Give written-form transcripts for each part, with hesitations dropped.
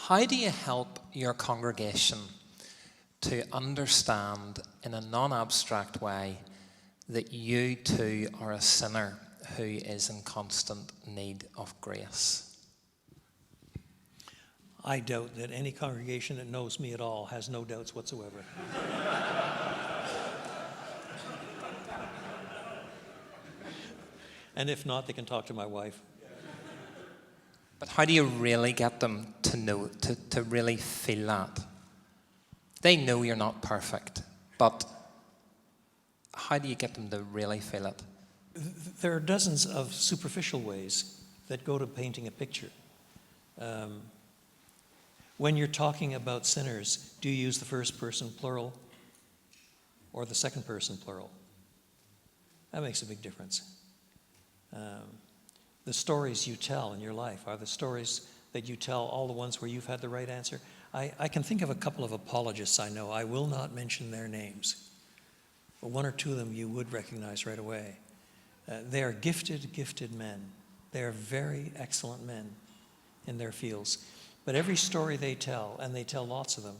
How do you help your congregation to understand in a non-abstract way that you too are a sinner who is in constant need of grace? I doubt that any congregation that knows me at all has no doubts whatsoever. And if not, they can talk to my wife. But how do you really get them to know, to really feel that? They know you're not perfect, but how do you get them to really feel it? There are dozens of superficial ways that go to painting a picture. When you're talking about sinners, do you use the first person plural or the second person plural? That makes a big difference. The stories you tell in your life are the stories that you tell, all the ones where you've had the right answer. I can think of a couple of apologists I know. I will not mention their names, but one or two of them you would recognize right away. They are gifted men. They are very excellent men in their fields. But every story they tell, and they tell lots of them,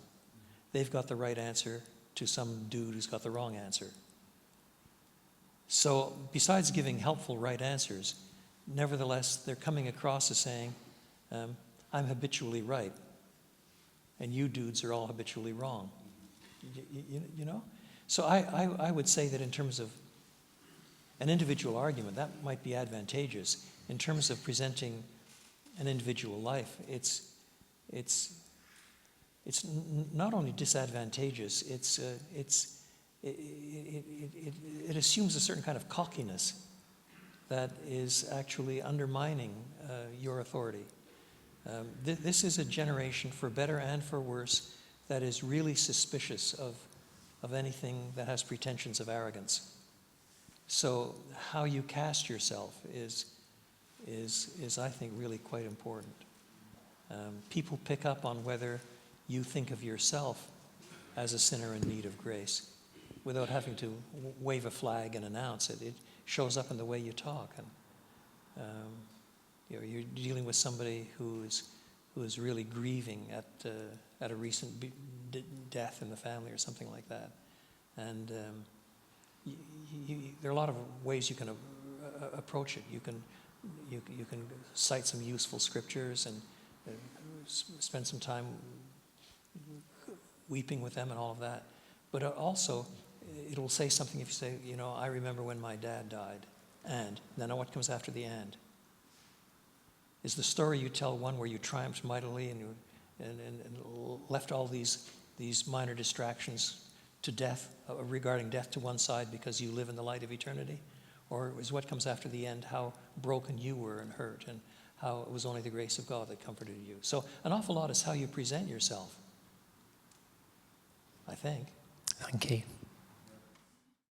they've got the right answer to some dude who's got the wrong answer. So besides giving helpful right answers, nevertheless, they're coming across as saying, I'm habitually right, and you dudes are all habitually wrong. You know? So I would say that in terms of an individual argument, that might be advantageous. In terms of presenting an individual life, it's not only disadvantageous, it assumes a certain kind of cockiness that is actually undermining your authority. This is a generation, for better and for worse, that is really suspicious of anything that has pretensions of arrogance. So how you cast yourself is I think, really quite important. People pick up on whether you think of yourself as a sinner in need of grace without having to wave a flag and announce it. It shows up in the way you talk. And you're dealing with somebody who is really grieving at a recent death in the family or something like that. And there are a lot of ways you can approach it. You can cite some useful scriptures and spend some time weeping with them and all of that. But also, it will say something if you say, I remember when my dad died. And then what comes after the and? Is the story you tell one where you triumphed mightily and left all these minor distractions to death, regarding death to one side because you live in the light of eternity? Or is what comes after the end how broken you were and hurt and how it was only the grace of God that comforted you? So an awful lot is how you present yourself, I think. Thank you.